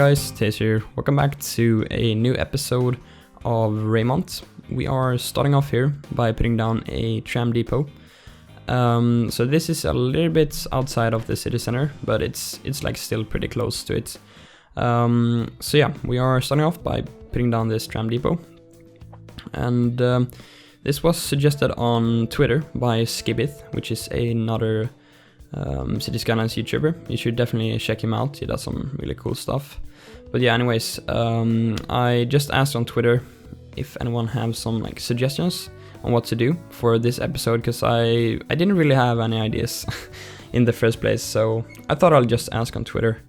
guys, Taze here. Welcome back to a new episode of Reimont. We are starting off here by putting down a tram depot. So this is a little bit outside of the city center, but it's like still pretty close to it. So yeah, we are starting off by putting down this tram depot. And this was suggested on Twitter by Skibith, which is another City Skylines YouTuber. You should definitely check him out, he does some really cool stuff. But yeah, anyways, I just asked on Twitter if anyone have some like suggestions on what to do for this episode, because I didn't really have any ideas in the first place, so I thought I'll just ask on Twitter.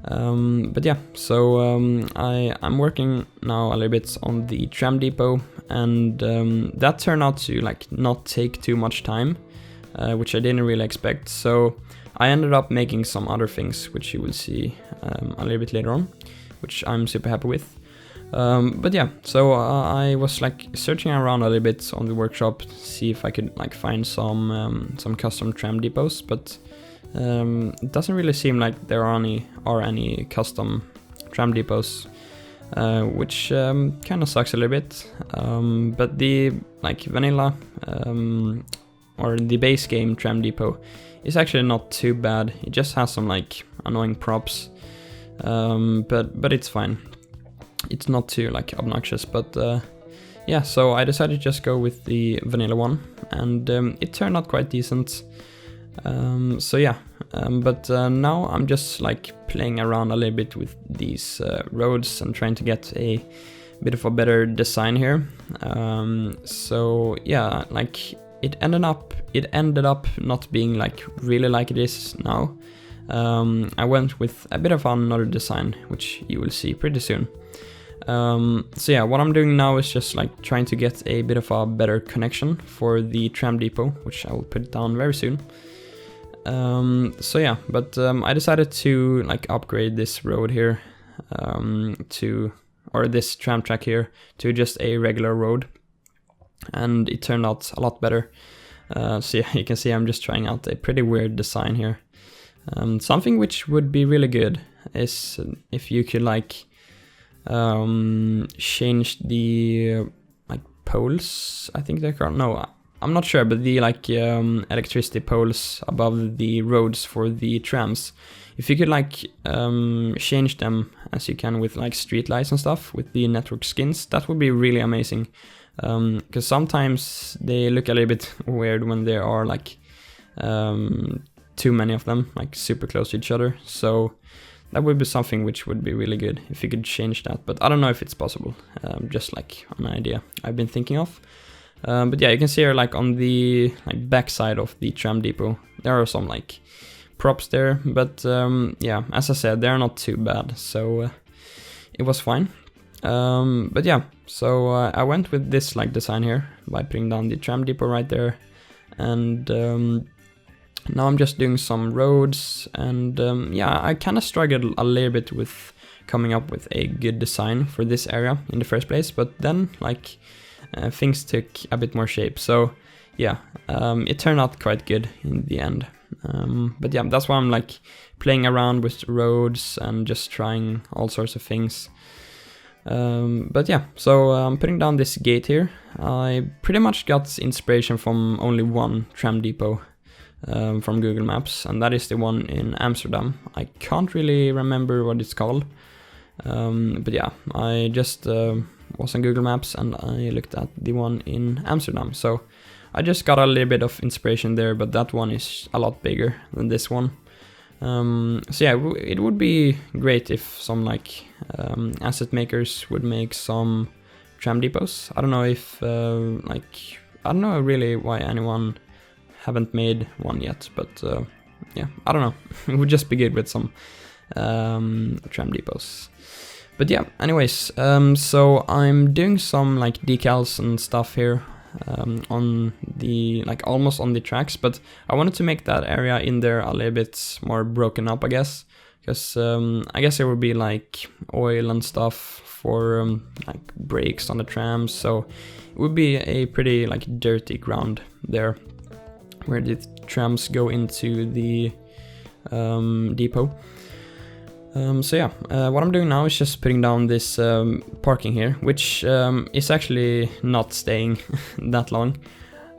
But yeah, so I'm working now a little bit on the tram depot, and that turned out to like not take too much time, which I didn't really expect. So I ended up making some other things, which you will see a little bit later on, which I'm super happy with. But yeah, so I was like searching around a little bit on the workshop, see if I could like find some custom tram depots, but it doesn't really seem like there are any custom tram depots, which kind of sucks a little bit. But the like vanilla or the base game tram depot is actually not too bad. It just has some like annoying props, but it's fine. It's not too like obnoxious, but yeah, so I decided to just go with the vanilla one, and it turned out quite decent. So yeah, but now I'm just like playing around a little bit with these roads and trying to get a bit of a better design here. So yeah, like it ended up not being like really like it is now. I went with a bit of another design, which you will see pretty soon. So yeah, what I'm doing now is just like trying to get a bit of a better connection for the tram depot, which I will put down very soon. So yeah, but I decided to like upgrade this road here or this tram track here to just a regular road, and it turned out a lot better. So yeah, you can see I'm just trying out a pretty weird design here. Something which would be really good is if you could like change the like poles, I think they're called. No, I'm not sure, but the like electricity poles above the roads for the trams, if you could like change them as you can with like street lights and stuff with the network skins, that would be really amazing. Because sometimes they look a little bit weird when there are like too many of them like super close to each other. So that would be something which would be really good if you could change that, but I don't know if it's possible. Just like an idea I've been thinking of. But yeah, you can see here like on the like back side of the tram depot there are some like props there, but yeah, as I said, they're not too bad, so it was fine. But yeah, so I went with this like design here by putting down the tram depot right there, and now I'm just doing some roads, and yeah, I kind of struggled a little bit with coming up with a good design for this area in the first place, but then like things took a bit more shape, so yeah, it turned out quite good in the end. But yeah, that's why I'm like playing around with roads and just trying all sorts of things. But yeah, so I'm putting down this gate here. I pretty much got inspiration from only one tram depot from Google Maps, and that is the one in Amsterdam. I can't really remember what it's called, but yeah, I just was on Google Maps and I looked at the one in Amsterdam, so I just got a little bit of inspiration there, but that one is a lot bigger than this one. So yeah, it would be great if some like asset makers would make some tram depots. I don't know if like, I don't know really why anyone haven't made one yet, but yeah, I don't know. It would just be good with some tram depots. But yeah, anyways, so I'm doing some like decals and stuff here on the like almost on the tracks, but I wanted to make that area in there a little bit more broken up, I guess, because I guess there would be like oil and stuff for like brakes on the trams, so it would be a pretty like dirty ground there where the trams go into the depot. So yeah, what I'm doing now is just putting down this parking here, which is actually not staying that long.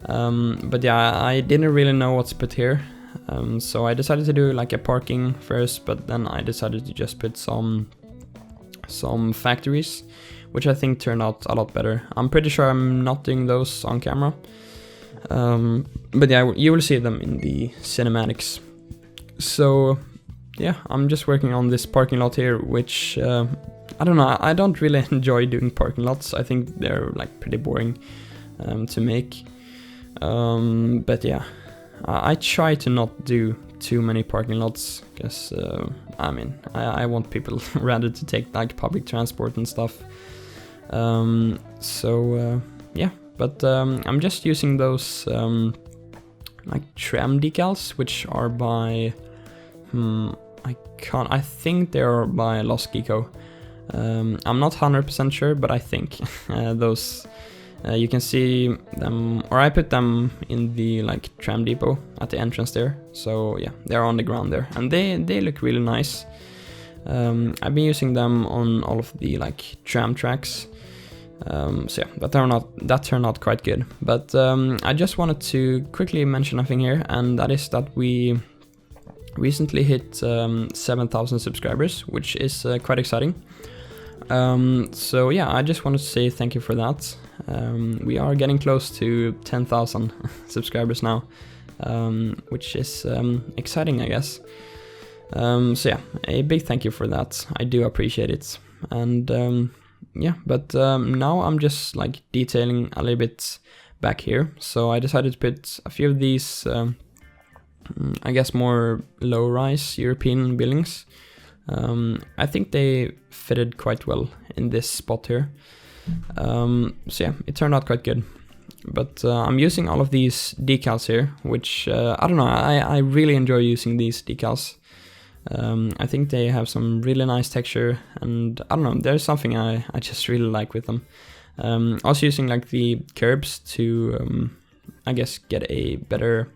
But yeah, I didn't really know what to put here, so I decided to do like a parking first, but then I decided to just put some factories, which I think turned out a lot better. I'm pretty sure I'm not doing those on camera, but yeah, you will see them in the cinematics. So yeah, I'm just working on this parking lot here, which I don't know, I don't really enjoy doing parking lots. I think they're like pretty boring to make. But yeah, I try to not do too many parking lots, because I mean, I want people rather to take like public transport and stuff. Yeah, but I'm just using those like tram decals, which are by I think they're by Lost Geeko. I'm not 100% sure, but I think those you can see them, or I put them in the like tram depot at the entrance there. So yeah, they're on the ground there, and they look really nice. I've been using them on all of the like tram tracks. So yeah, that turned out quite good. But I just wanted to quickly mention a thing here, and that is that we recently hit 7,000 subscribers, which is quite exciting. So yeah, I just wanted to say thank you for that. We are getting close to 10,000 subscribers now, which is exciting, I guess. So yeah, a big thank you for that. I do appreciate it. And yeah, but now I'm just like detailing a little bit back here. So I decided to put a few of these I guess more low-rise European buildings. I think they fitted quite well in this spot here. So yeah, it turned out quite good. But I'm using all of these decals here, which I don't know, I really enjoy using these decals. I think they have some really nice texture, and I don't know, there's something I just really like with them. Also using like the curbs to I guess get a better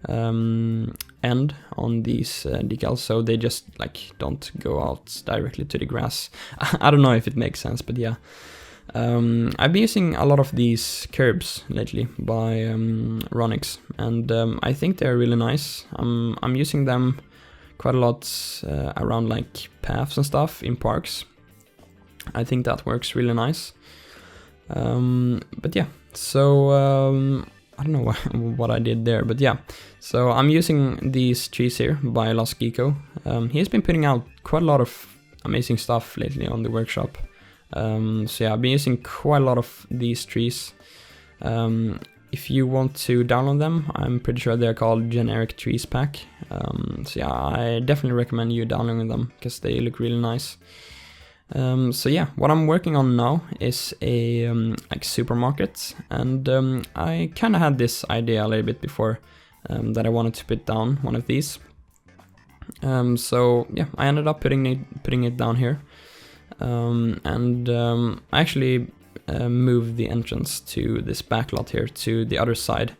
end on these decals, so they just like don't go out directly to the grass. I don't know if it makes sense, but yeah. I've been using a lot of these curbs lately by Ronix, and I think they're really nice. I'm using them quite a lot around like paths and stuff in parks. I think that works really nice. But yeah, so I don't know what I did there, but yeah. So I'm using these trees here by Lost Geeko. He's been putting out quite a lot of amazing stuff lately on the workshop. So yeah, I've been using quite a lot of these trees. If you want to download them, I'm pretty sure they're called Generic Trees Pack. So yeah, I definitely recommend you downloading them, because they look really nice. So yeah, what I'm working on now is a like supermarket, and I kind of had this idea a little bit before, that I wanted to put down one of these. So yeah, I ended up putting it down here, and I actually moved the entrance to this back lot here to the other side.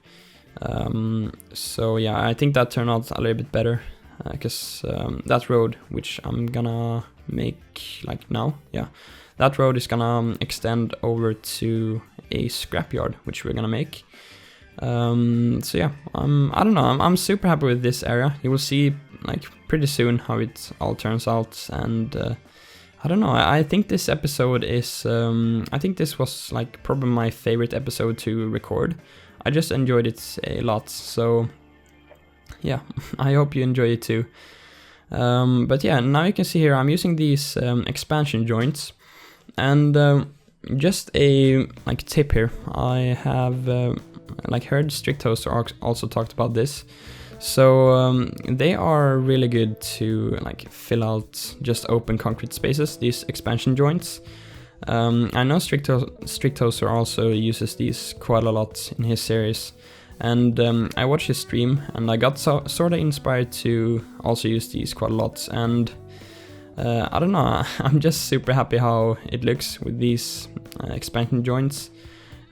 So yeah, I think that turned out a little bit better, because that road, which I'm gonna make like now, yeah, that road is gonna extend over to a scrapyard, which we're gonna make. So yeah, I don't know, I'm super happy with this area. You will see like pretty soon how it all turns out, and I don't know, I think this episode is I think this was like probably my favorite episode to record. I just enjoyed it a lot, so yeah, I hope you enjoy it too. But yeah, now you can see here I'm using these expansion joints, and just a like tip here, I have like heard Strict Toaster also talked about this. So they are really good to like fill out just open concrete spaces, these expansion joints. I know Strict Toaster also uses these quite a lot in his series, and I watched his stream, and I got sort of inspired to also use these quite a lot. And I don't know, I'm just super happy how it looks with these expansion joints.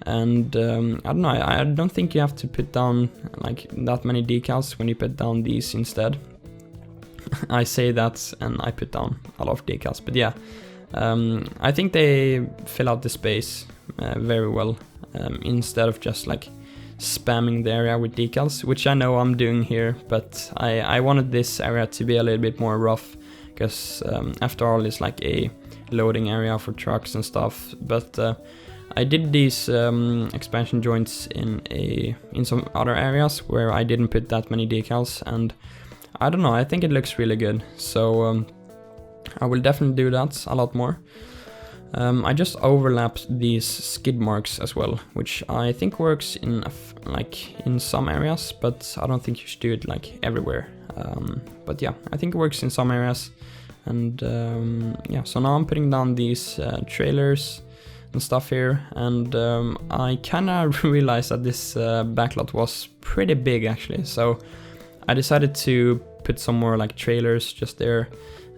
And I don't know, I don't think you have to put down like that many decals when you put down these instead. I say that and I put down a lot of decals. But yeah, I think they fill out the space very well, instead of just like spamming the area with decals, which I know I'm doing here, but I wanted this area to be a little bit more rough, because after all it's like a loading area for trucks and stuff. But I did these expansion joints in some other areas where I didn't put that many decals, and I don't know, I think it looks really good, so I will definitely do that a lot more. I just overlapped these skid marks as well, which I think works in like in some areas, but I don't think you should do it like everywhere. But yeah, I think it works in some areas. And yeah, so now I'm putting down these trailers and stuff here, and I kinda realized that this backlot was pretty big actually, so I decided to put some more like trailers just there.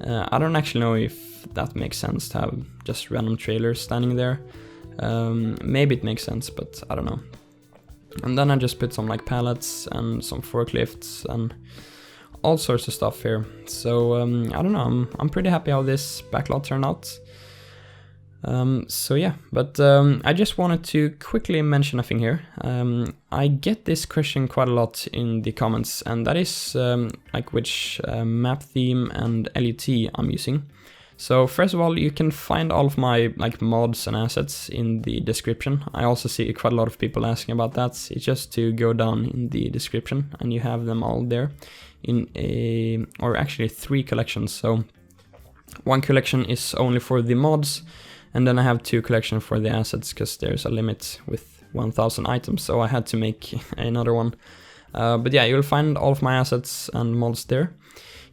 I don't actually know if that makes sense to have just random trailers standing there. Maybe it makes sense, but I don't know. And then I just put some like pallets and some forklifts and all sorts of stuff here. So I don't know, I'm pretty happy how this backlot turned out. So yeah, but I just wanted to quickly mention a thing here. I get this question quite a lot in the comments, and that is like which map theme and LUT I'm using. So first of all, you can find all of my like mods and assets in the description. I also see quite a lot of people asking about that. It's just to go down in the description and you have them all there in or actually 3 collections. So one collection is only for the mods, and then I have 2 collections for the assets, because there's a limit with 1000 items, so I had to make another one. But yeah, you'll find all of my assets and mods there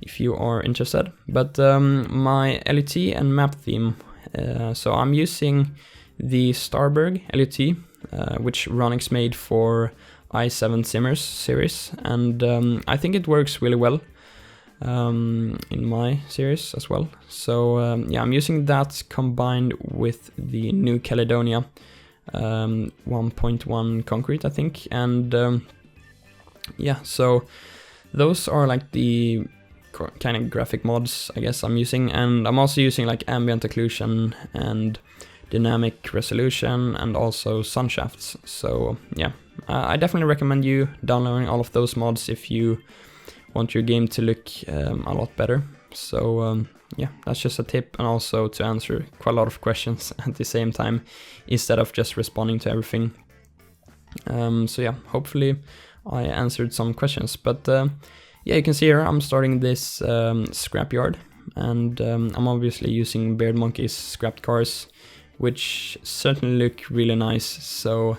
if you are interested. But my LUT and map theme, so I'm using the Starburg LUT, which Ronix made for i7 Simmers series, and I think it works really well in my series as well. So yeah, I'm using that combined with the New Caledonia 1.1 concrete, I think, and yeah, so those are like the kind of graphic mods I guess I'm using, and I'm also using like ambient occlusion and dynamic resolution and also sun shafts. So yeah, I definitely recommend you downloading all of those mods if you want your game to look a lot better. So yeah, that's just a tip, and also to answer quite a lot of questions at the same time instead of just responding to everything. So yeah, hopefully I answered some questions, but yeah, you can see here I'm starting this scrapyard, and I'm obviously using Beard Monkey's scrapped cars, which certainly look really nice. So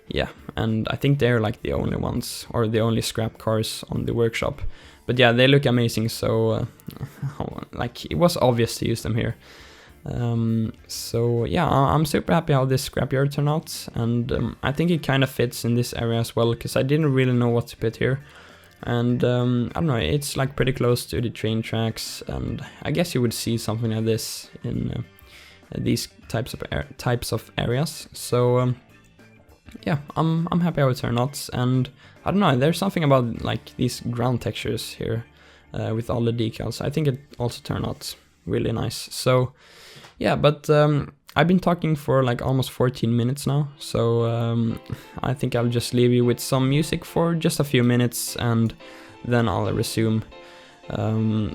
yeah, and I think they're like the only ones, or the only scrap cars on the workshop. But yeah, they look amazing, so like it was obvious to use them here. So yeah, I'm super happy how this scrapyard turned out, and I think it kind of fits in this area as well, because I didn't really know what to put here. And I don't know, it's like pretty close to the train tracks, and I guess you would see something like this in these types of areas. So yeah, I'm happy how it turned out, and I don't know, there's something about like these ground textures here with all the decals. I think it also turned out really nice. So yeah, but I've been talking for like almost 14 minutes now, so I think I'll just leave you with some music for just a few minutes, and then I'll resume.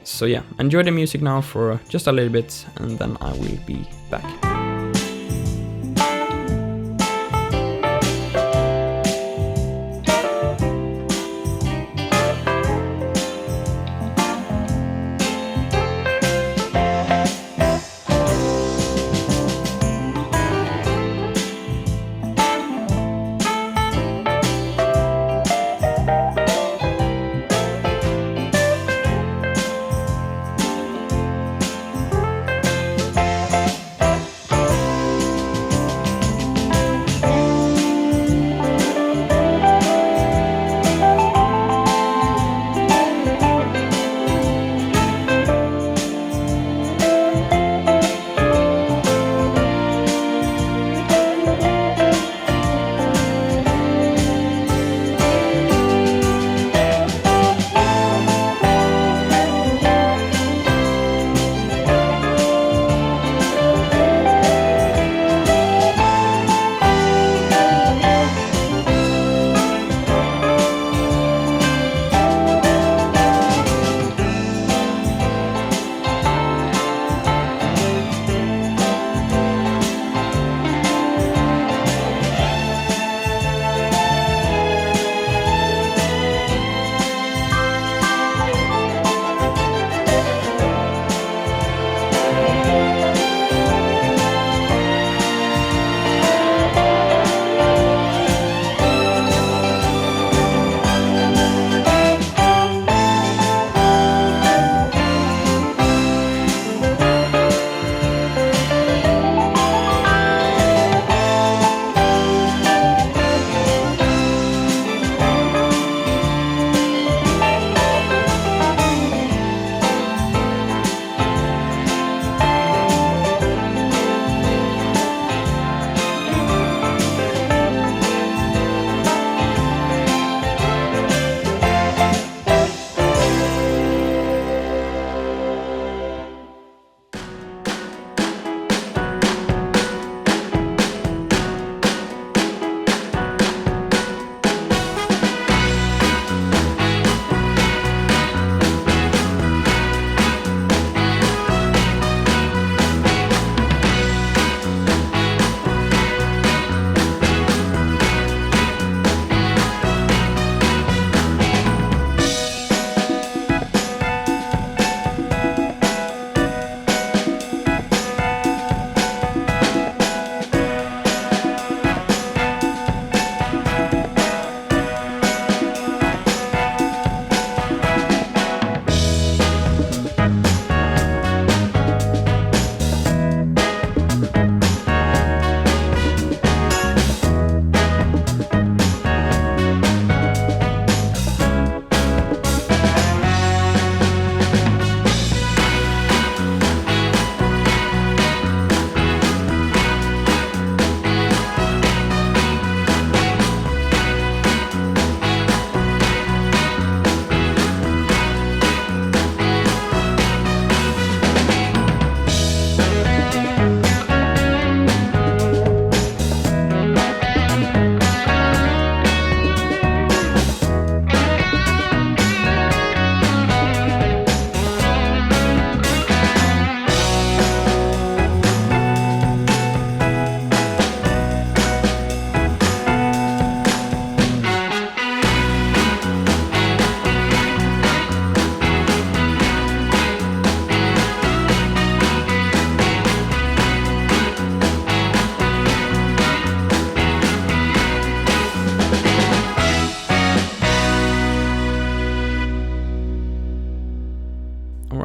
So yeah, enjoy the music now for just a little bit, and then I will be back.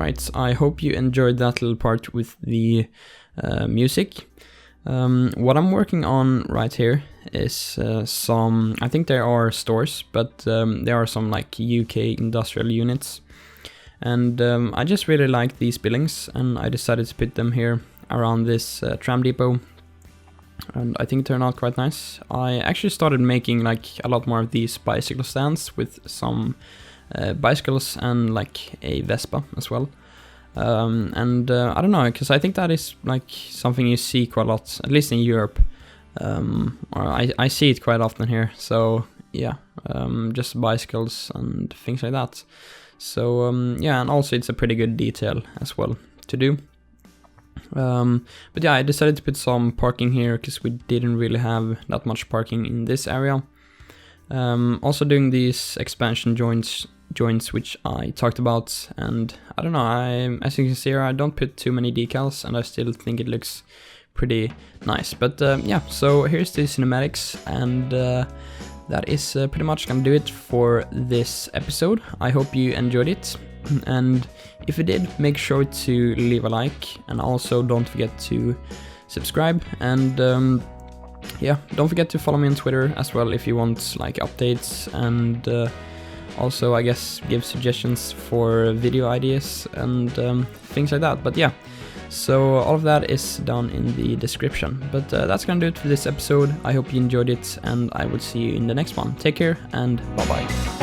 Alright, I hope you enjoyed that little part with the music. What I'm working on right here is some, I think there are stores, but there are some like UK industrial units. And I just really like these buildings, and I decided to put them here around this tram depot. And I think it turned out quite nice. I actually started making like a lot more of these bicycle stands with some bicycles and like a Vespa as well. I don't know, because I think that is like something you see quite a lot, at least in Europe. Or I see it quite often here. So yeah, just bicycles and things like that. So yeah, and also it's a pretty good detail as well to do. But yeah, I decided to put some parking here because we didn't really have that much parking in this area. Also doing these expansion joints which I talked about, and I don't know, as you can see here, I don't put too many decals and I still think it looks pretty nice. But yeah, so here's the cinematics, and that is pretty much gonna do it for this episode. I hope you enjoyed it, and if you did, make sure to leave a like, and also don't forget to subscribe, and yeah, don't forget to follow me on Twitter as well if you want like updates, and also I guess give suggestions for video ideas and things like that. But yeah, so all of that is down in the description. But that's gonna do it for this episode. I hope you enjoyed it, and I will see you in the next one. Take care, and bye bye.